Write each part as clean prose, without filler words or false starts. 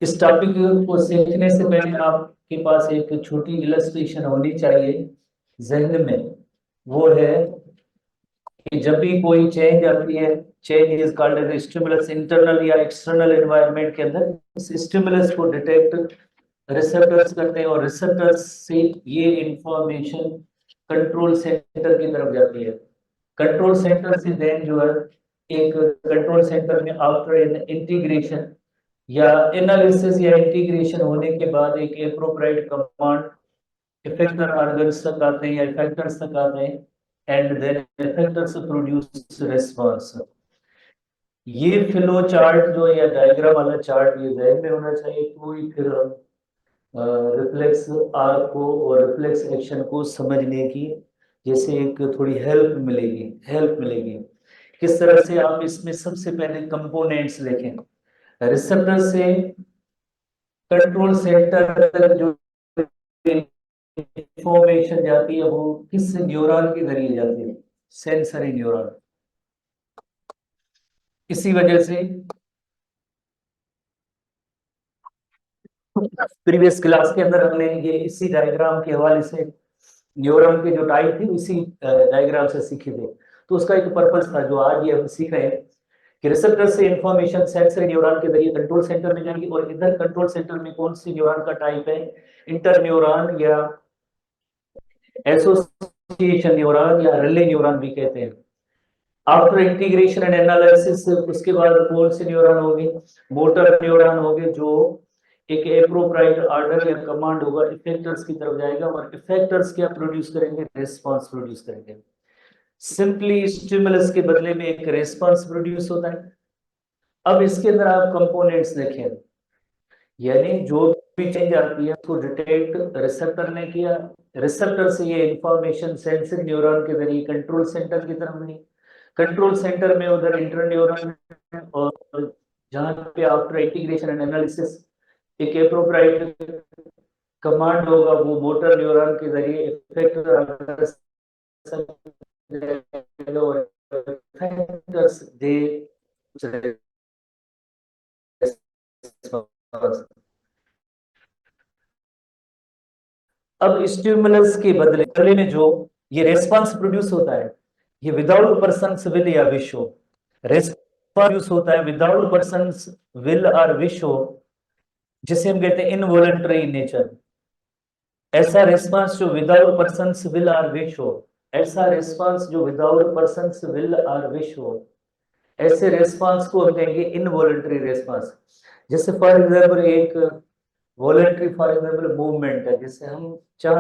इस टॉपिक को सीखने से पहले आपके पास एक छोटी इलस्ट्रेशन होनी चाहिए जहन में। वो है कि जब भी कोई चेंज आती है, change is called as stimulus, internal या एक्सटर्नल एनवायरनमेंट के अंदर इस स्टिमुलस को डिटेक्ट रिसेप्टर्स करते हैं और रिसेप्टर्स से ये इंफॉर्मेशन कंट्रोल सेंटर की तरफ जाती है। कंट्रोल सेंटर से देन जो है एक कंट्रोल सेंटर में आफ्टर इंटीग्रेशन या एनालिसिस या इंटीग्रेशन होने के बाद एक एप्रोप्रिएट कमांड इफेक्टर ऑर्गन्स तक आते हैं या इफेक्टर्स तक आते हैं and then effectors produce response. ये फ्लो चार्ट जो या डायग्राम वाला चार्ट ये जहन में होना चाहिए। कोई फिर रिफ्लेक्स आर को और रिफ्लेक्स एक्शन को समझने की जैसे एक थोड़ी हेल्प मिलेगी किस तरह से आप इसमें सबसे पहले कंपोनेंट्स देखें। रिसेप्टर से कंट्रोल सेंटर तक जो इंफॉर्मेशन जाती है वो किस न्यूरॉन के जरिए जाती है, सेंसरी न्यूरॉन। इसी वजह से प्रीवियस क्लास के अंदर हमने ये इसी डायग्राम के हवाले से न्यूरॉन के जो टाइप थे इसी डायग्राम से सीखे थे। तो उसका एक पर्पस था जो आज ये हम सीख रहे हैं कि रिसेप्टर से इंफॉर्मेशन सेंसरी न्यूरॉन के जरिए कंट्रोल सेंटर में जाएगी और इधर कंट्रोल सेंटर में कौन सी न्यूरॉन का टाइप है, इंटर न्यूरॉन या एसोसिएशन न्यूरॉन या रिले न्यूरॉन भी कहते हैं। आफ्टर इंटीग्रेशन एंड एनालिसिस उसके बाद कौन से न्यूरॉन होंगे, मोटर न्यूरॉन होंगे जो एक एप्रोप्रिएट ऑर्डर या कमांड होगा इफेक्टर्स की तरफ जाएगा और इफेक्टर्स क्या प्रोड्यूस करेंगे, रिस्पांस प्रोड्यूस करेंगे। सिंपली स्टिमुलस के बदले में एक रिस्पांस प्रोड्यूस होता है। अब इसके अंदर आप कंपोनेंट्स देखें, यानी जो भी चेंज आती है उसको डिटेक्ट रिसेप्टर ने किया, रिसेप्टर से ये इंफॉर्मेशन सेंसरी न्यूरॉन के जरिए कंट्रोल सेंटर की तरफ गई, कंट्रोल सेंटर में उधर इंटर न्यूरॉन और जहां पे आफ्टर इंटीग्रेशन एंड एनालिसिस एक एप्रोप्रिएट कमांड होगा वो मोटर न्यूरॉन के जरिए इफेक्टर दे। अब स्टिमुलस के बदले में जो ये रेस्पॉन्स प्रोड्यूस होता है ये विदाउट पर्सन्स विल या विश हो, रेस्पॉन्स होता है विदाउट पर्सन्स विल और विश हो, जिसे हम कहते हैं इनवॉलंटरी नेचर। ऐसा रेस्पॉन्स जो विदाउट पर्सन्स विल और विश हो, ऐसा रेस्पॉन्स जो विदाउट पर्सन्स विल और विश हो, ऐसे रेस्पॉन्स को हम कहेंगे इनवॉलंटरी रेस्पॉन्स। जैसे फॉर एग्जाम्पल एक वॉलंटरी फॉर एग्जाम्पल मूवमेंट है, जैसे हम चाह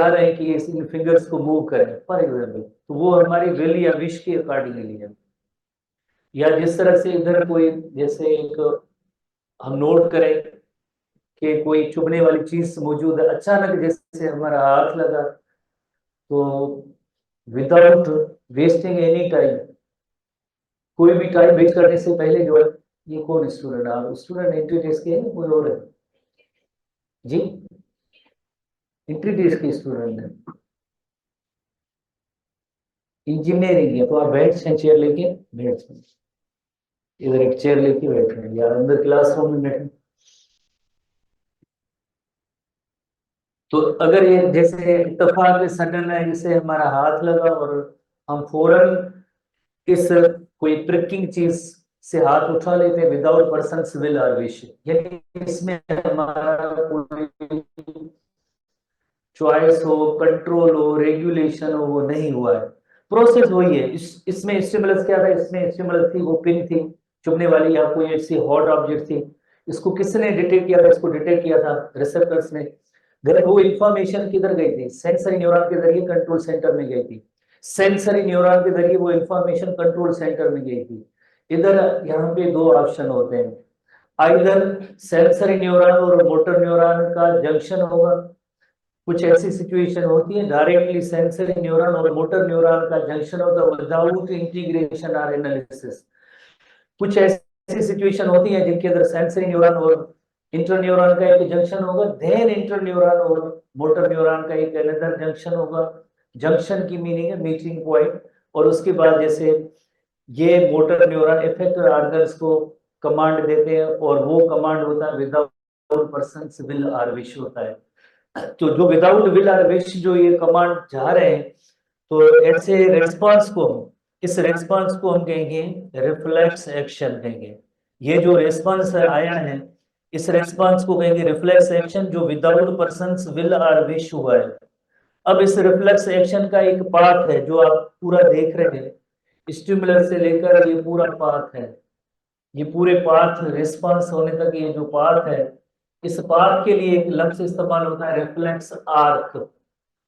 रहे हैं कि इन फिंगर्स को मूव करें फॉर एग्जाम्पल, तो वो हमारी विल या विश के अकॉर्डिंगली है। या जिस तरह से इधर कोई जैसे एक हम नोट करें कि कोई चुभने वाली चीज मौजूद है, अचानक जैसे हमारा हाथ लगा तो विदाउट वेस्टिंग एनी टाइम, कोई भी टाइम वेस्ट करने से पहले जो है, ये कौन स्टूडेंट, आप स्टूडेंट एंट्री टेस्ट के हैं कोई और है जी, एंट्री टेस्ट के स्टूडेंट है, इंजीनियरिंग है, तो आप बैठ जाए चेयर लेके बैठ जाए, इधर एक चेयर लेके बैठे या अंदर क्लासरूम में बैठे। तो अगर ये जैसे इत्तेफाक सडन है, जैसे हमारा हाथ लगा और हम फौरन इस कोई ट्रिकिंग चीज से हाथ उठा लेते हैं विदाउट पर्सन्स विल और विश, यानी इसमें हमारा कोई चॉइस हो, कंट्रोल हो, रेगुलेशन हो, वो नहीं हुआ है, प्रोसेस वही है। इसमें स्टिमुलस क्या था, इसमें स्टिमुलस थी वो पिन थी चुभने वाली या कोई ऐसी हॉट ऑब्जेक्ट थी, इसको किसने डिटेक्ट किया था, इसको डिटेक्ट किया था रिसेप्टर्स ने। फिर वो इंफॉर्मेशन किधर गई थी, सेंसरी न्यूरॉन के जरिए कंट्रोल सेंटर में गई थी, सेंसरी न्यूरॉन के जरिए वो इंफॉर्मेशन कंट्रोल सेंटर में गई थी। इधर यहाँ पे दो ऑप्शन होते हैं, आइदर सेंसरी न्यूरॉन और मोटर न्यूरॉन का जंक्शन होगा, कुछ ऐसी सिचुएशन होती है डायरेक्टली सेंसरी न्यूरॉन और मोटर न्यूरॉन का जंक्शन होगा विदाउट इंटीग्रेशन और एनालिसिस। कुछ ऐसी सिचुएशन होती है जिनके अंदर सेंसरी न्यूरॉन और इंटर न्यूरॉन का एक जंक्शन होगा, देन इंटर न्यूरॉन और मोटर न्यूरॉन का एक अनदर जंक्शन होगा। जंक्शन की मीनिंग है मीटिंग पॉइंट। और उसके बाद जैसे ये मोटर न्यूरॉन इफेक्टर ऑर्गन्स को कमांड देते हैं, और वो कमांड होता है without persons will or wish होता है। तो जो विदाउट विल आर विश जो ये कमांड जा रहे हैं, तो ऐसे रेस्पॉन्स को, इस रेस्पॉन्स को हम कहेंगे रिफ्लेक्स एक्शन कहेंगे। ये जो रेस्पॉन्स आया है, इस रेस्पॉन्स को कहेंगे रिफ्लेक्स एक्शन, जो without persons will or wish हुआ है। अब इस रिफ्लेक्स एक्शन का एक पाथ है जो आप पूरा देख रहे हैं, स्टिमुलर से लेकर ये पूरा पाथ है, ये पूरे पाथ रिस्पांस होने तक ये जो पाथ है, इस पाथ के लिए एक लफ्ज इस्तेमाल होता है रिफ्लेक्स आर्क।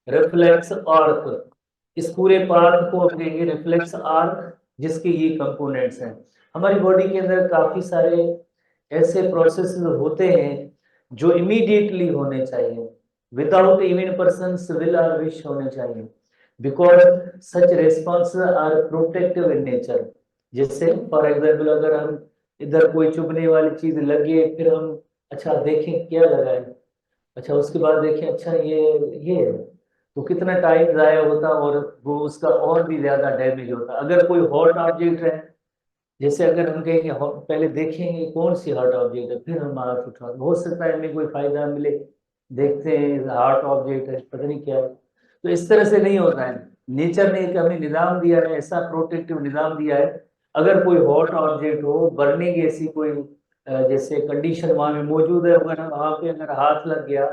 रिफ्लेक्स आर्क, इस पूरे पाथ को हम कहेंगे रिफ्लेक्स आर्क, जिसके ये कंपोनेंट्स हैं। हमारी बॉडी के अंदर काफी सारे ऐसे प्रोसेस होते हैं जो इमीडिएटली होने चाहिए, without even persons will or wish होने चाहिए, because such response are protective in nature. जैसे फॉर एग्जाम्पल, अगर हम इधर कोई चुभने वाली चीज लगे, फिर हम अच्छा देखें क्या लगा है, अच्छा उसके बाद देखें अच्छा ये है, तो कितना टाइम जाया होता और वो उसका और भी ज्यादा डैमेज होता। अगर कोई हॉट ऑब्जेक्ट है, जैसे अगर हम कहेंगे पहले देखेंगे कौन सी हॉट ऑब्जेक्ट है, फिर हम हाथ उठा, हो सकता है हमें कोई फायदा मिले, देखते हैं हॉट ऑब्जेक्ट है पता नहीं क्या है। तो इस तरह से नहीं होता है। नेचर ने एक हमें निजाम दिया है, ऐसा प्रोटेक्टिव निजाम दिया है, अगर कोई हॉट ऑब्जेक्ट हो, बर्निंग ऐसी कोई जैसे कंडीशन वहां में मौजूद है, अगर वहां पे अगर हाथ लग गया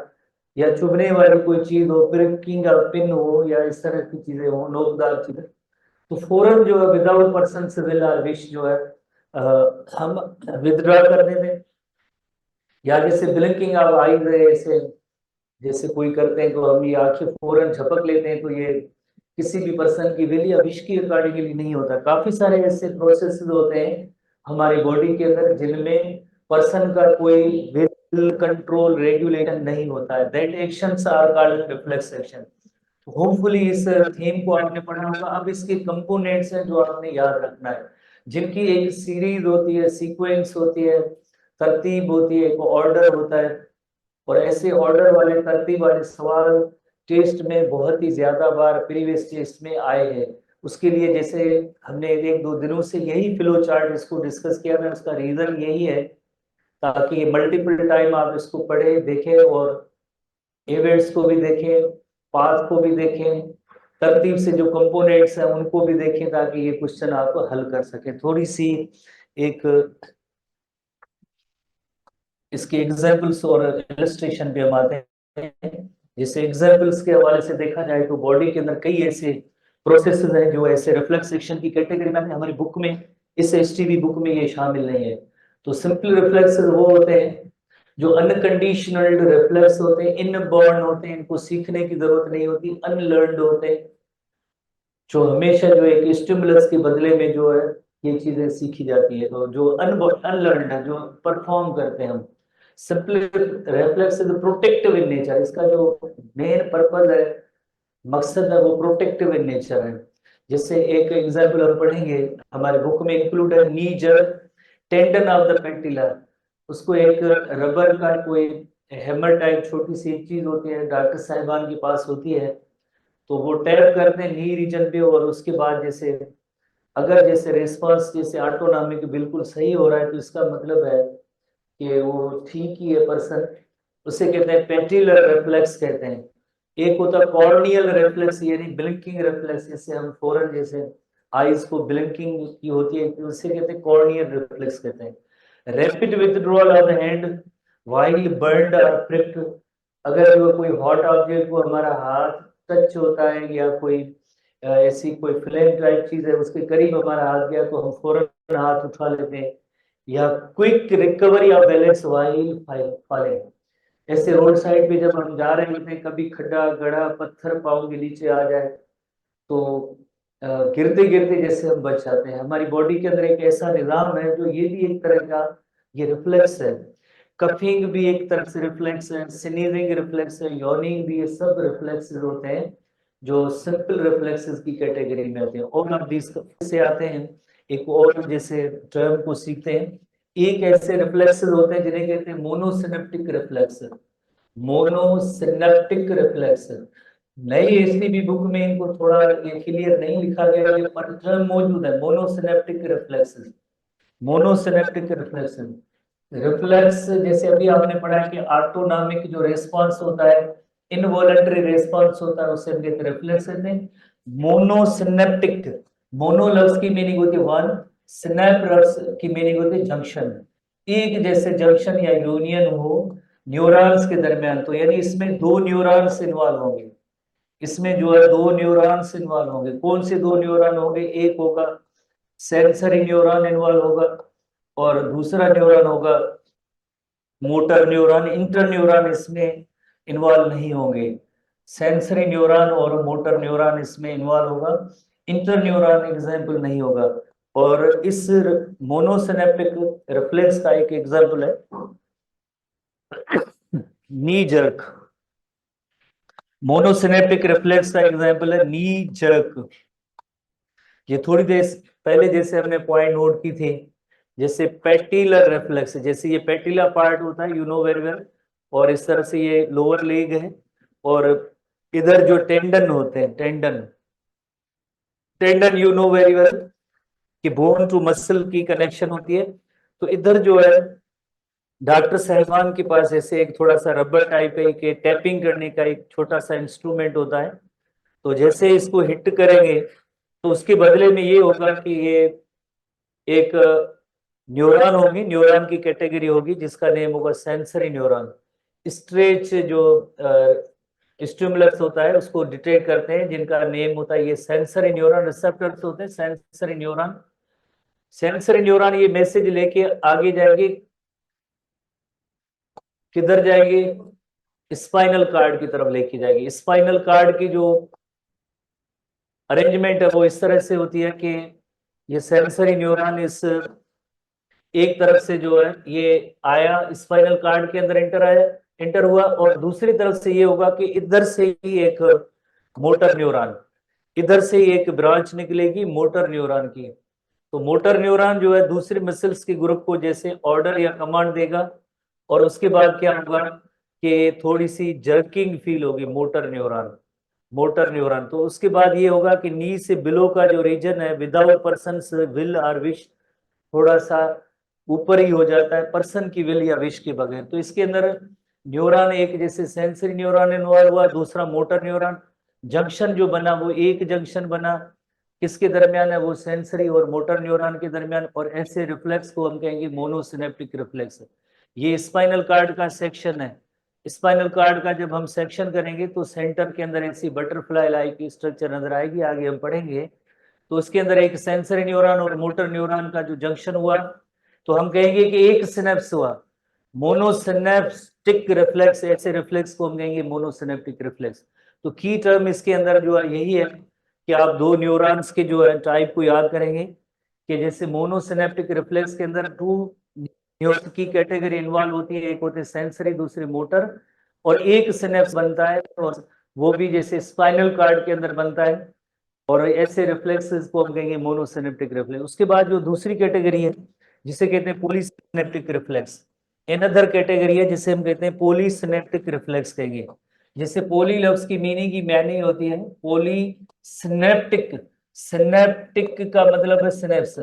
या चुभने वाली कोई चीज हो, प्रिकिंग पिन हो या इस तरह की चीजें हो, नोकदार चीजें, तो फौरन जो है विदाउट पर्सन से विल आर विश जो है हम विथड्रॉ कर देते। या जैसे ब्लिंकिंग ऑफ आईज है, ऐसे जैसे कोई करते हैं तो हम ये आंखें फौरन झपक लेते हैं, तो ये किसी भी पर्सन की विल या विश की अकॉर्डिंगली नहीं होता। काफी सारे ऐसे प्रोसेस होते हैं हमारी बॉडी के अंदर जिनमें पर्सन का कोई विल कंट्रोल रेगुलेशन नहीं होता है, that actions are called reflex action. Hopefully इस थीम को आपने पढ़ा होगा। अब इसके कंपोनेंट्स हैं जो आपने याद रखना है, जिनकी एक सीरीज होती है, सीक्वेंस होती है, तरतीब होती है, एक ऑर्डर होता है। और ऐसे ऑर्डर वाले तरतीब वाले सवाल टेस्ट में बहुत ही ज्यादा बार प्रीवियस टेस्ट में आए हैं। उसके लिए जैसे हमने एक दो दिनों से यही फ्लो चार्ट इसको डिस्कस किया था, उसका रीजन यही है ताकि मल्टीपल टाइम आप इसको पढ़े देखें और इवेंट्स को भी देखें, पाथ को भी देखें, तरतीब से जो कंपोनेंट्स हैं उनको भी देखें, ताकि ये क्वेश्चन आप हल कर सकें। थोड़ी सी एक इसके एग्जाम्पल्स और इलस्ट्रेशन पे हम आते हैं। जैसे एग्जाम्पल्स के हवाले से देखा जाए तो बॉडी के अंदर कई ऐसे प्रोसेसेस हैं जो ऐसे रिफ्लेक्स एक्शन की कैटेगरी में, हमारी बुक में, इस एसटीबी बुक में ये शामिल नहीं है। तो सिंपल रिफ्लेक्सेस वो होते हैं जो अनकंडीशनल रिफ्लेक्स होते हैं, इनबॉर्न होते हैं, इनको सीखने की जरूरत नहीं होती, अनलर्नड होते हैं, जो हमेशा जो एक स्टिमुलस के बदले में जो है ये चीजें सीखी जाती है। तो जो अनलर्नड है, जो परफॉर्म करते हैं हम, simply reflex is protective in nature. इसका जो मेन पर्पज है, मकसद है, वो प्रोटेक्टिव इन नेचर है। जैसे एक एग्जाम्पल हम पढ़ेंगे, हमारे बुक में इंक्लूड है knee jerk tendon of the patella. उसको एक रबर का कोई हैमर टाइप छोटी सी चीज होती है, डॉक्टर साहिबान के पास होती है, तो वो टैप करते हैं नी रीजन पे, और उसके बाद जैसे अगर जैसे रेस्पॉन्स जैसे ऑटोनॉमिक बिल्कुल सही हो रहा है, तो इसका मतलब है कि वो ठीक ही है पर्सन। उसे कहते हैं पेटिलर रिफ्लेक्स कहते हैं। एक होता है कॉर्नियल रिफ्लेक्स, यानी ब्लिंकिंग रिफ्लेक्स, जैसे हम फौरन जैसे आईज को ब्लिंकिंग की होती है, तो उसे कहते हैं कॉर्नियल रिफ्लेक्स कहते हैं। Rapid withdrawal of the hand while burned और प्रिक्ड, अगर कोई हॉट ऑब्जेक्ट को हमारा हाथ टच होता है या कोई ऐसी कोई फ्लेम टाइप चीज है उसके करीब हमारा हाथ गया, तो हम फौरन हाथ उठा लेते हैं। या quick recovery of balance while falling, ऐसे रोड साइड पे जब हम जा रहे होते हैं, कभी खड्डा गड़ा पत्थर पाँव के नीचे आ जाए, तो गिरते गिरते जैसे हम बच जाते हैं। हमारी बॉडी के अंदर एक ऐसा निजाम है जो ये भी एक तरह का ये रिफ्लेक्स है। कफिंग भी एक तरह से रिफ्लेक्स है, स्नीजिंग रिफ्लेक्स है, यॉर्निंग भी, ये सब रिफ्लेक्सेस होते हैं जो सिंपल रिफ्लेक्सेस की कैटेगरी में आते हैं। और अब से आते हैं एक और जैसे टर्म को सीखते हैं। एक ऐसे रिफ्लेक्सेस होते हैं जिन्हें कहते हैं मोनोसिनेप्टिक रिफ्लेक्स। मोनोसिनेप्टिक रिफ्लेक्स नई एसटीबी बुक में इनको थोड़ा ये क्लियर नहीं लिखा गया है, पर टर्म मौजूद है monosynaptic reflexes. Monosynaptic reflection, reflex जैसे अभी आपने पढ़ा है कि ऑटोनॉमिक जो रिस्पांस होता है, इनवॉलंटरी रिस्पांस होता है, उसे हम कहते हैं रिफ्लेक्शन है। मोनोसिनेप्टिक, मोनो लफ्ज की मीनिंग होती है वन, सिनेप लफ्ज की मीनिंग होती है जंक्शन, एक जैसे जंक्शन या यूनियन हो न्यूरॉन्स के दरमियान, तो यानी इसमें दो न्यूरॉन्स इन्वॉल्व होंगे, इसमें जो है दो न्यूरॉन्स इन्वॉल्व होंगे। कौन से दो न्यूरॉन होंगे? एक होगा सेंसरी न्यूरॉन इन्वॉल्व होगा और दूसरा न्यूरॉन होगा मोटर न्यूरॉन। इंटर न्यूरॉन इसमें इन्वॉल्व नहीं होंगे। सेंसरी न्यूरॉन और मोटर न्यूरॉन इसमें इन्वॉल्व होगा, इंटर न्यूरॉन एग्जाम्पल नहीं होगा। और इस मोनोसिनेप्टिक रिफ्लेक्स का एक एग्जाम्पल है नी जर्क। मोनोसिनेप्टिक रिफ्लेक्स का एग्जाम्पल है नी जर्क। ये थोड़ी देर पहले जैसे हमने पॉइंट नोट की थी, जैसे पेटिलर रिफ्लेक्स, जैसे ये पेटिला पार्ट होता है यू नो वेरी वेल, और इस तरह से ये लोअर लेग है, और इधर जो टेंडन होते हैं, tendon, tendon you know very well कि बोन टू मसल की कनेक्शन होती है। तो इधर जो है डॉक्टर साहिबान के पास ऐसे एक थोड़ा सा रबर टाइप है कि टैपिंग करने का एक छोटा सा इंस्ट्रूमेंट होता है। तो जैसे इसको हिट करेंगे तो उसके बदले में ये होगा कि ये एक न्यूरॉन होगी, न्यूरॉन की कैटेगरी होगी जिसका नेम होगा सेंसरी न्यूरॉन। स्ट्रेच जो स्टिमुलस होता है उसको डिटेक्ट करते हैं, जिनका नेम होता है ये सेंसरी न्यूरॉन रिसेप्टर्स होते हैं, सेंसरी न्यूरॉन। सेंसरी न्यूरॉन ये मैसेज लेके आगे जाएंगे, किधर जाएंगे? स्पाइनल कार्ड की तरफ लेके जाएगी। स्पाइनल कार्ड की जो अरेंजमेंट है वो इस तरह से होती है कि ये सेंसरी न्यूरॉन इस एक तरफ से जो है ये आया, स्पाइनल कार्ड के अंदर एंटर हुआ, और दूसरी तरफ से ये होगा कि इधर से ही एक मोटर न्यूरॉन, इधर से ही एक ब्रांच निकलेगी मोटर न्यूरॉन की। तो मोटर न्यूरॉन जो है दूसरे मसल्स के ग्रुप को जैसे ऑर्डर या कमांड देगा, और उसके बाद क्या होगा कि थोड़ी सी जर्किंग फील होगी मोटर न्यूरॉन, मोटर न्यूरॉन। तो उसके बाद ये होगा कि नी से बिलो का जो रीजन है विदाउट पर्सन्स विल और विश, थोड़ा सा ऊपर ही हो जाता है पर्सन की विल या विश के बगैर। तो इसके अंदर न्यूरॉन एक जैसे सेंसरी न्यूरॉन इन्वॉल्व हुआ, दूसरा मोटर न्यूरॉन, जंक्शन जो बना वो एक जंक्शन बना, किसके दरमियान है? वो सेंसरी और मोटर न्यूरॉन के दरमियान। और ऐसे रिफ्लेक्स को हम कहेंगे मोनोसिनेप्टिक रिफ्लेक्स। ये स्पाइनल कार्ड का सेक्शन है। स्पाइनल कार्ड का जब हम सेक्शन करेंगे तो सेंटर के अंदर ऐसी बटरफ्लाई लाइक स्ट्रक्चर नजर आएगी, आगे हम पढ़ेंगे। तो उसके अंदर एक सेंसरी न्यूरॉन और मोटर न्यूरॉन का जो जंक्शन हुआ, तो हम कहेंगे कि एक सिनेप्स हुआ, मोनोसिनेप्टिक रिफ्लेक्स। ऐसे रिफ्लेक्स को हम कहेंगे मोनोसिनेप्टिक रिफ्लेक्स। तो की टर्म इसके अंदर जो है यही है कि आप दो न्यूरॉन्स के जो है टाइप को याद करेंगे कि जैसे मोनोसिनेप्टिक रिफ्लेक्स के अंदर टू न्यूरॉन की कैटेगरी इन्वॉल्व होती है, एक होते हैं सेंसरी, दूसरे मोटर, और एक सिनेप्स बनता है, और वो भी जैसे स्पाइनल कार्ड के अंदर बनता है। और ऐसे रिफ्लेक्सेस को हम कहेंगे मोनोसिनेप्टिक रिफ्लेक्स। उसके बाद जो दूसरी कैटेगरी है जिसे कहते हैं पॉलीसिनेप्टिक रिफ्लेक्स, अनदर कैटेगरी है जिसे हम कहते हैं पॉलीसिनेप्टिक रिफ्लेक्स कहेंगे। जैसे पोली लफ्ज की मीनिंग की मैनिंग होती है पोली सिनेप्टिक, सिनेप्टिक का मतलब है सिनेप्स,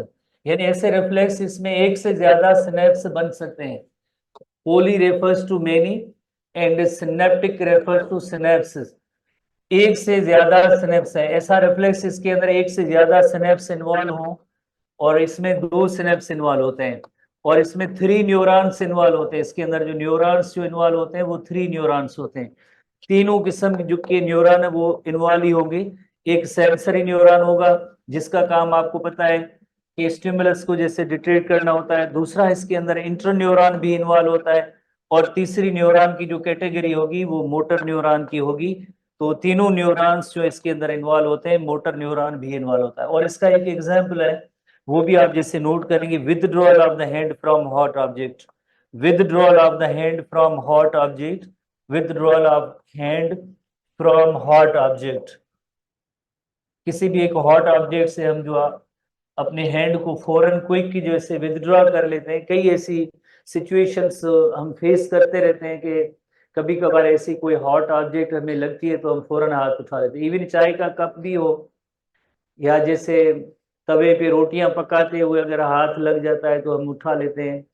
यानी ऐसे रिफ्लेक्स इसमें एक से ज्यादा सिनेप्स बन सकते हैं। Poly refers to many and synaptic refers to synapsis. एक से ज्यादा सिनेप्स है, ऐसा रिफ्लेक्स इसके अंदर एक से ज्यादा सिनेप्स इन्वॉल्व हो, और इसमें दो सिनेप्स इन्वॉल्व होते हैं, और इसमें थ्री न्यूरॉन्स इन्वॉल्व होते हैं। इसके अंदर जो न्यूरॉन्स जो इन्वॉल्व होते हैं वो थ्री न्यूरॉन्स होते हैं। तीनों किस्म जो के न्यूरॉन है वो इन्वॉल्व ही होंगे। एक सेंसरी न्यूरॉन होगा जिसका काम आपको पता है कि स्टिमुलस को जैसे डिटेक्ट करना होता है, दूसरा इसके अंदर इंटर न्यूरॉन भी इन्वॉल्व होता है, और तीसरी न्यूरॉन की जो कैटेगरी होगी वो मोटर न्यूरॉन की होगी। तो तीनों न्यूरॉन्स जो इसके अंदर इन्वॉल्व होते हैं, मोटर न्यूरॉन भी इन्वॉल्व होता है। और इसका एक एग्जाम्पल है, वो भी आप जैसे नोट करेंगे, withdrawal of the hand from hot object, withdrawal of the hand from hot object, withdrawal of hand from hot object. किसी भी एक हॉट ऑब्जेक्ट से हम जो अपने हैंड को फौरन क्विक की जैसे विदड्रॉ कर लेते हैं। कई ऐसी सिचुएशंस हम फेस करते रहते हैं कि कभी कभार ऐसी कोई हॉट ऑब्जेक्ट हमें लगती है तो हम फौरन हाथ उठा लेते हैं। इवन चाय का कप भी हो या जैसे तवे पे रोटियां पकाते हुए अगर हाथ लग जाता है तो हम उठा लेते हैं,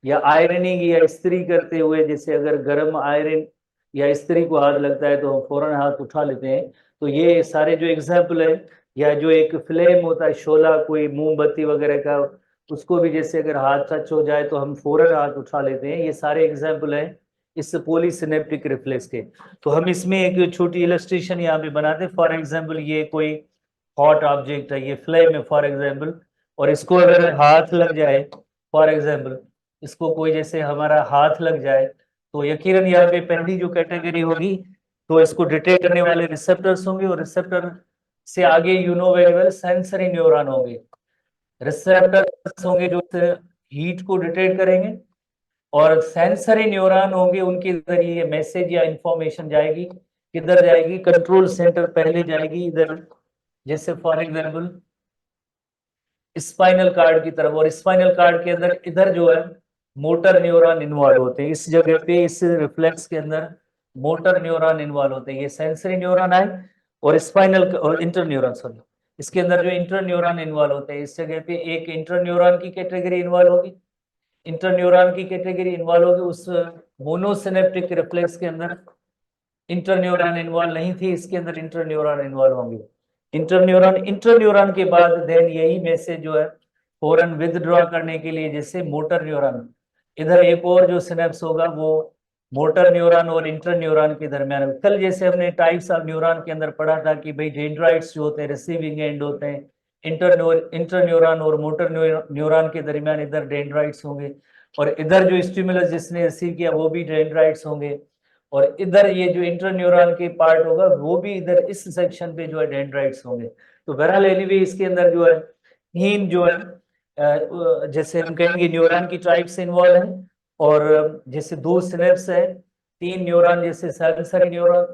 या आयरनिंग या इस्त्री करते हुए जैसे अगर गर्म आयरन या इस्त्री को हाथ लगता है तो हम फौरन हाथ उठा लेते हैं। तो ये सारे जो एग्जाम्पल है, या जो एक फ्लेम होता है शोला कोई मोमबत्ती वगैरह का, उसको भी जैसे अगर हाथ टच हो जाए तो हम फौरन हाथ उठा लेते हैं, ये सारे एग्जाम्पल हैं इस पॉलीसिनेप्टिक रिफ्लेक्स के। तो हम इसमें एक छोटी इलस्ट्रेशन यहाँ पे बनाते हैं। फॉर एग्जाम्पल ये कोई हॉट ऑब्जेक्ट है, ये फ्लेम है फॉर एग्जाम्पल, और इसको अगर हाथ लग जाए, फॉर एग्जाम्पल इसको कोई जैसे हमारा हाथ लग जाए, तो यकीनन यहाँ पे पहली जो कैटेगरी होगी तो इसको डिटेक्ट करने वाले रिसेप्टर्स होंगे, और रिसेप्टर से आगे you know very well sensory neuron होंगे। रिसेप्टर्स होंगे जो हीट को डिटेक्ट करेंगे, और सेंसरी न्यूरॉन होंगे, उनके जरिए मैसेज या इंफॉर्मेशन जाएगी, किधर जाएगी, कंट्रोल सेंटर पहले जाएगी इधर, जैसे फॉर एग्जाम्पल स्पाइनल कार्ड की तरफ, और स्पाइनल कार्ड के अंदर इधर जो है मोटर न्यूरॉन इन्वॉल्व होते हैं, इस जगह पे इस रिफ्लेक्स के अंदर मोटर न्यूरॉन इन्वॉल्व होते हैं। ये सेंसरी न्यूरॉन है, और स्पाइनल और इंटर न्यूरॉन, सॉरी, इसके अंदर जो इंटर न्यूरॉन इन्वॉल्व होते हैं, इस जगह पे एक इंटर न्यूरॉन की कैटेगरी इन्वॉल्व होगी, इंटर न्यूरॉन की कैटेगरी इन्वॉल्व होगी। उस मोनोसिनेप्टिक रिफ्लेक्स के अंदर इंटर न्यूरॉन इन्वॉल्व नहीं थी, इसके अंदर इंटर न्यूरॉन इन्वॉल्व होंगे। इंटर न्यूरॉन के बाद देन यही मैसेज जो है फौरन विथड्रॉ करने के लिए जैसे मोटर न्यूरॉन, इधर एक और जो सिनेप्स होगा वो मोटर न्यूरॉन और इंटर न्यूरॉन के दरमियान। कल जैसे हमने टाइप्स ऑफ न्यूरॉन के अंदर पढ़ा था कि भाई डेंड्राइट्स जो होते हैं रिसीविंग एंड होते हैं, इंटर न्यूरॉन और मोटर न्यूरॉन के दरमियान इधर डेंड्राइट्स होंगे, और इधर जो स्टिमुलस जिसने रिसीव किया वो भी डेंड्राइट्स होंगे, और इधर ये जो इंटर न्यूरॉन के पार्ट होगा वो भी इधर इस सेक्शन पे जो है डेंड्राइट्स होंगे। तो बहरहाल एनीवे इसके अंदर जो है तीन जो है जैसे हम कहेंगे न्यूरॉन की टाइप्स इन्वॉल्व हैं, और जैसे दो सिनेप्स है, तीन न्यूरॉन जैसे सेंसरी न्यूरॉन,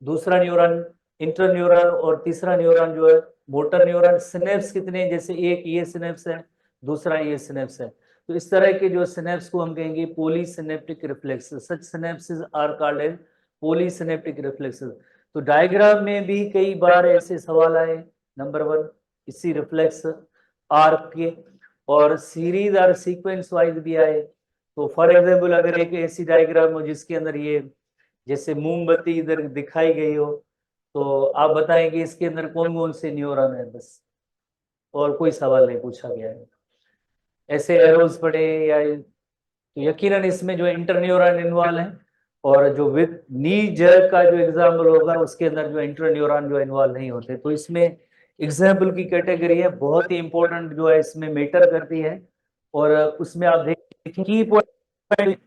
दूसरा न्यूरॉन इंटर न्यूरॉन, और तीसरा न्यूरॉन जो है मोटर न्यूरॉन। सिनेप्स कितने, जैसे एक ये सिनेप्स है, दूसरा ये सिनेप्स है। तो इस तरह के जो सिनेप्स को हम कहेंगे polysynaptic reflexes, such synapses are called as polysynaptic reflexes. तो डायग्राम में भी कई बार ऐसे सवाल आए, नंबर 1 इसी रिफ्लेक्स आर्क के, और सीरीज और सीक्वेंस वाइज भी आए। तो फॉर एग्जाम्पल अगर एक ऐसी डायग्राम हो जिसके अंदर ये जैसे मोमबत्ती इधर दिखाई गई हो, तो आप बताएं कि इसके अंदर कौन कौन से न्यूरॉन है, बस, और कोई सवाल नहीं पूछा गया है। ऐसे एरोज पड़े या, तो यकीनन इसमें जो इंटर न्यूरॉन इन्वॉल्व है, और जो विद नी जर्क का जो एग्जाम्पल होगा उसके अंदर जो इंटर न्यूरॉन जो इन्वॉल्व नहीं होते। तो इसमें एग्जाम्पल की कैटेगरी है बहुत ही इंपॉर्टेंट जो है इसमें मैटर करती है, और उसमें आप देखिए की पॉइंट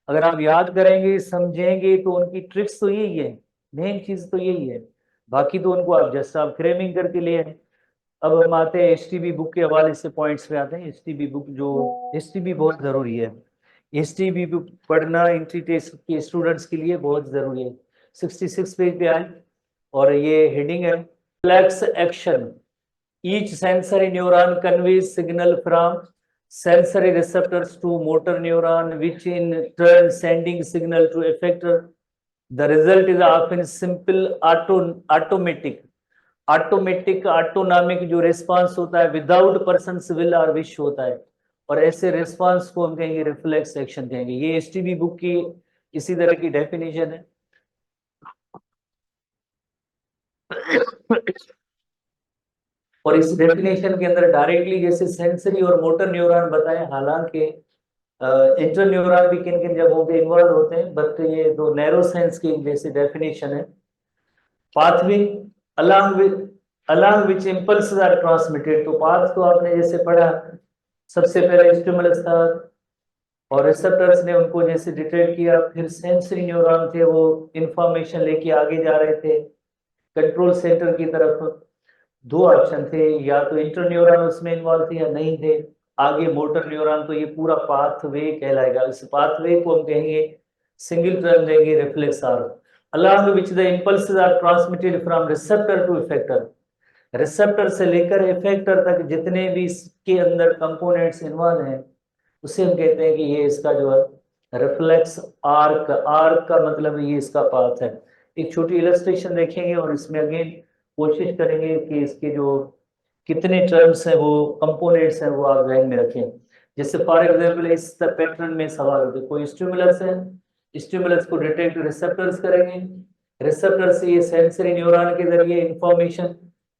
अगर आप याद करेंगे समझेंगे तो उनकी ट्रिक्स तो यही है, मेन चीज तो यही है, बाकी तो उनको आप जस्ट आप फ्रेमिंग करके लिए हैं। अब हम आते हैं एसटीबी बुक के हवाले से पॉइंट्स पे आते हैं। एसटीबी बुक जो एसटीबी बहुत जरूरी है, एसटीबी बुक पढ़ना एंट्री टेस्ट के स्टूडेंट्स के लिए बहुत जरूरी है। 66 पेज पे आए, और ये हेडिंग है reflex action, each sensory neuron conveys signal from sensory receptors to motor neuron which in turn sending signal to effector. The result is often simple automatic autonomic जो रिस्पांस होता है विदाउट पर्सन्स विल और wish होता है, और ऐसे response को हम कहेंगे रिफ्लेक्स एक्शन कहेंगे। ये एसटीबी बुक की इसी तरह की डेफिनेशन है। और इस डेफिनेशन के अंदर डायरेक्टली जैसे सेंसरी और मोटर न्यूरॉन बताए, हालांकि इंटर न्यूरॉन भी किन किन जगहों पे इन्वॉल्व होते हैं, बट ये दो नैरो सेंस की जैसे डेफिनेशन है। Pathway along which impulses are transmitted, तो पाथ तो आपने जैसे पढ़ा, सबसे पहले स्टिमुलस था और रिसेप्टर्स ने उनको जैसे डिटेक्ट किया, फिर सेंसरी न्यूरॉन थे वो इंफॉर्मेशन लेके आगे जा रहे थे कंट्रोल सेंटर की तरफ। दो ऑप्शन थे, या तो इंटर न्यूरॉन उसमें इन्वॉल्व थे या नहीं थे, आगे मोटर न्यूरॉन। तो ये पूरा पाथवे कहलाएगा। इस पाथवे को हम कहेंगे सिंगल टर्म देंगे reflex arc, along which the impulses are transmitted from receptor to effector। Receptor से लेकर इफेक्टर तक जितने भी इसके अंदर कंपोनेंट्स इन्वॉल्व हैं उसे हम कहते हैं कि ये इसका जो है रिफ्लेक्स आर्क। आर्क का मतलब ये इसका पाथ है। एक छोटी इलस्ट्रेशन देखेंगे और इसमें अगेन कोशिश करेंगे कि इसके जो कितने टर्म्स हैं, वो कंपोनेंट्स हैं, वो आप ध्यान में रखें। जैसे फॉर एग्जाम्पल इस पैटर्न में सवाल होते, कोई स्टिमुलस है, स्टिमुलस को डिटेक्ट रिसेप्टर्स करेंगे, रिसेप्टर से ये सेंसरी न्यूरॉन के जरिए इंफॉर्मेशन,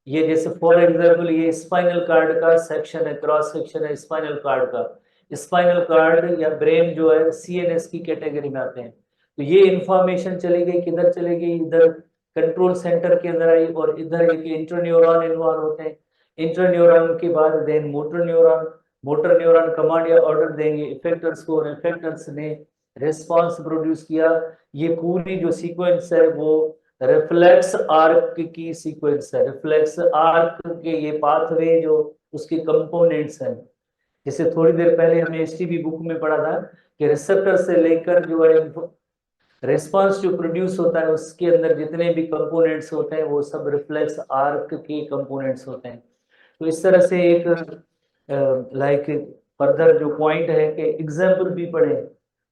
ये जैसे फॉर एग्जाम्पल ये स्पाइनल कार्ड का सेक्शन है, क्रॉस सेक्शन है स्पाइनल कार्ड का, स्पाइनल कार्ड या ब्रेन जो है सीएनएस की कैटेगरी में आते हैं। तो ये इंफॉर्मेशन चली गई किधर चली गई, इधर कंट्रोल सेंटर के अंदर आई, और इधर एक इंटरन्यूरॉन इन्वॉल्व होते हैं। इंटरन्यूरॉन के बाद then motor neuron, motor neuron command या ऑर्डर देंगे इफेक्टर्स को, और इफेक्टर्स ने रिस्पांस प्रोड्यूस किया। ये पूरी जो सीक्वेंस है वो रिफ्लेक्स आर्क की सीक्वेंस है, रिफ्लेक्स आर्क के ये पाथवे जो उसके कंपोनेंट्स हैं। जैसे थोड़ी देर पहले हमने एसटीबी बुक में पढ़ा था कि रिसेप्टर से लेकर जो है रिस्पांस जो प्रोड्यूस होता है उसके अंदर जितने भी कंपोनेंट्स होते हैं वो सब रिफ्लेक्स आर्क के कंपोनेंट्स होते हैं। तो इस तरह से एक लाइक फर्दर जो पॉइंट है कि एग्जाम्पल भी पढ़े,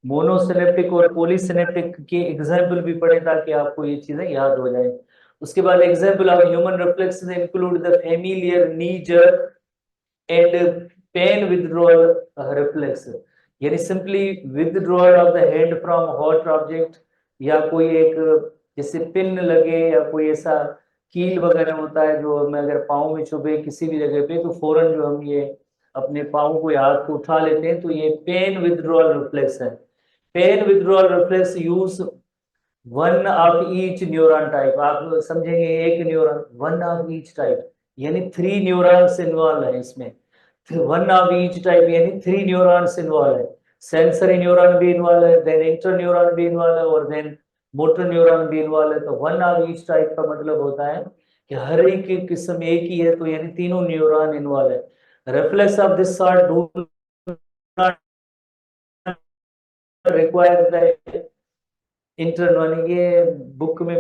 मोनोसिनेप्टिक और पॉलीसिनेप्टिक के एग्जाम्पल भी पढ़े ताकि आपको ये चीजें याद हो जाए। उसके बाद example of human reflex include the familiar knee jerk and pain withdrawal reflex, यानी simply withdrawal of the hand from hot object, या कोई एक जैसे पिन लगे या कोई ऐसा कील वगैरह होता है जो हमें अगर पाँव में चुभे किसी भी जगह पे तो फौरन जो हम ये अपने पाँव को या हाथ को उठा लेते हैं, तो ये पेन विथड्रॉल रिफ्लेक्स है। Pain withdrawal reflex use one of each neuron type, आप समझेंगे एक neuron, one of each type यानी 3 न्यूरॉन्स इन्वॉल्व है इसमें, वन ऑफ ईच टाइप यानी 3 न्यूरॉन्स इन्वॉल्व है, सेंसरी न्यूरॉन भी इन्वॉल्व है, देन इंटर न्यूरॉन भी इन्वॉल्व है, और देन मोटर न्यूरॉन भी इन्वॉल्व है। तो वन ऑफ ईच टाइप का मतलब होता है कि हर एक की किस्म एक ही है, तो यानी तीनों न्यूरॉन इन्वॉल्व है। Reflex of this sort do not require the internal, ये बुक में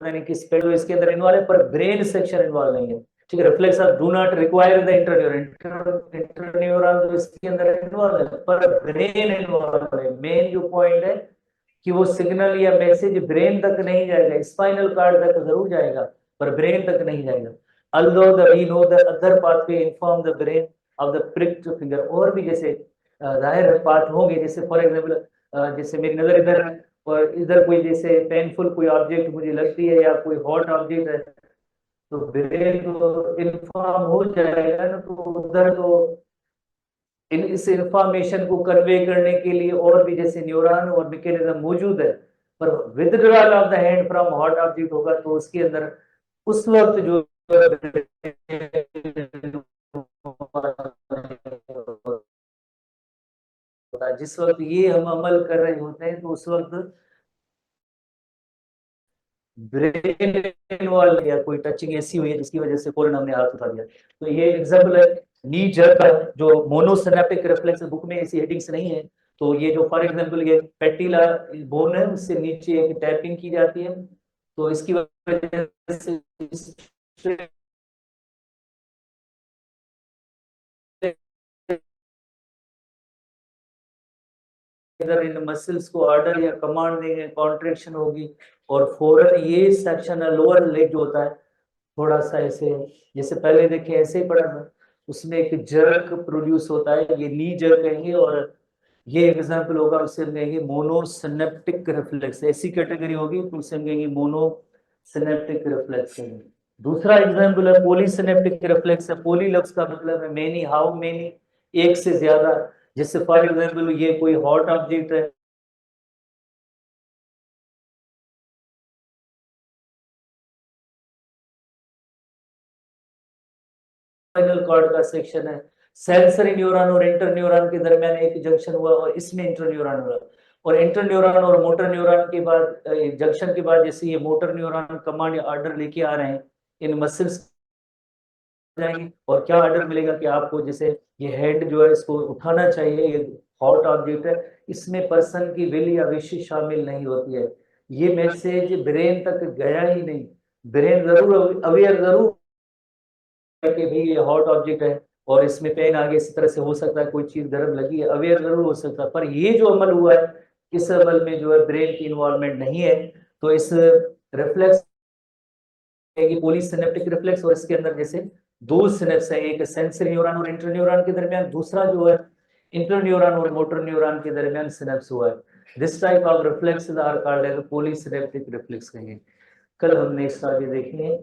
नहीं किस पे तो इसके अंदर इन्वॉल्व है पर ब्रेन सेक्शन इन्वॉल्व नहीं है, ठीक है। Reflex of do not require the interneuron तो इसके अंदर इन्वॉल्व है पर ब्रेन इन्वॉल्व है। मेन जो पॉइंट है कि वो सिग्नल या मैसेज ब्रेन तक नहीं जाएगा, स्पाइनल कार्ड तक जरूर जाएगा पर ब्रेन तक नहीं जाएगा। although the we know the other pathway inform the brain of the pricked finger, और भी जैसे जाहिर पाथ होंगे, जैसे फॉर एग्जांपल जैसे मेरी नजर इधर है और इधर कोई जैसे पेनफुल कोई ऑब्जेक्ट मुझे लगती है या कोई हॉट ऑब्जेक्ट है तो ब्रेन तो इन्फॉर्म हो जाएगा ना, तो उधर तो इस इंफॉर्मेशन को कन्वे करने के लिए और भी जैसे न्यूरॉन और मैकेनिज्म मौजूद है। पर withdrawal of the hand from hot object होगा तो उसके अंदर उस वक्त जो जिस वक्त ये हम अमल कर रहे होते हैं तो उस वक्त ब्रेन इन्वॉल्व या कोई टचिंग ऐसी हुई है जिसकी वजह से फौरन हमने हाथ उठा दिया। तो ये एग्जांपल है नी जर्क का, जो मोनोसिनेप्टिक रिफ्लेक्स बुक में ऐसी हेडिंग्स नहीं है। तो ये जो फॉर एग्जांपल ये पेटिला बोन है उससे नीचे एक टैपिंग की जाती है, तो इसकी वजह से इधर इन मसल्स को ऑर्डर या कमांड देंगे, कॉन्ट्रेक्शन होगी और फौरन ये सेक्शन लोअर लेग जो होता है थोड़ा सा ऐसे, जैसे पहले देखे ऐसे ही पड़ा था, उसमें एक जर्क प्रोड्यूस होता है, ये नी जर्क कहेंगे। और ये एग्जांपल होगा उससे हम कहेंगे मोनोसिनेप्टिक रिफ्लेक्स, ऐसी कैटेगरी होगी तो उससे हम कहेंगे मोनोसिनेप्टिक रिफ्लेक्स। दूसरा एग्जांपल है पॉलीसिनेप्टिक रिफ्लेक्स है। पॉली लफ्ज का मतलब है मेनी, हाउ मेनी, एक से ज्यादा। जैसे फॉर एग्जांपल ये कोई हॉट ऑब्जेक्ट है, स्पाइनल कॉर्ड का सेक्शन है, सेंसरी न्यूरॉन और इंटर न्यूरॉन के दरमियान एक जंक्शन हुआ और इसमें इंटर न्यूरॉन हुआ, और इंटर न्यूरॉन और मोटर न्यूरॉन के बाद जंक्शन के बाद जैसे ये मोटर न्यूरॉन कमांड या ऑर्डर लेके आ रहे हैं इन मसल्स जाएंगे, और क्या ऑर्डर मिलेगा कि आपको जैसे ये हेड जो है इसको उठाना चाहिए, ये हॉट ऑब्जेक्ट है, इसमें पर्सन की विल या विश शामिल नहीं होती है। ये मैसेज ब्रेन तक गया ही नहीं, ब्रेन जरूर अवेयर जरूर कि भाई ये हॉट ऑब्जेक्ट है और इसमें पेन आगे इस तरह से हो सकता है, कोई चीज गर्म लगी है, अवेयर जरूर हो सकता है, पर ये जो अमल हुआ है इस अमल में जो है ब्रेन की इन्वॉल्वमेंट नहीं है। तो इस रिफ्लेक्स पॉलीसिनेप्टिक रिफ्लेक्स, और इसके अंदर जैसे दो सिनेप्स है, एक सेंसरी न्यूरॉन और इंटरन्यूरॉन के दरमियान, दूसरा जो है इंटरन्यूरॉन और मोटर न्यूरॉन के दरमियान सिनेप्स हुआ है। This type of reflexes are called as polysynaptic reflex कहेंगे। कल हमने इसका आगे देखेंगे।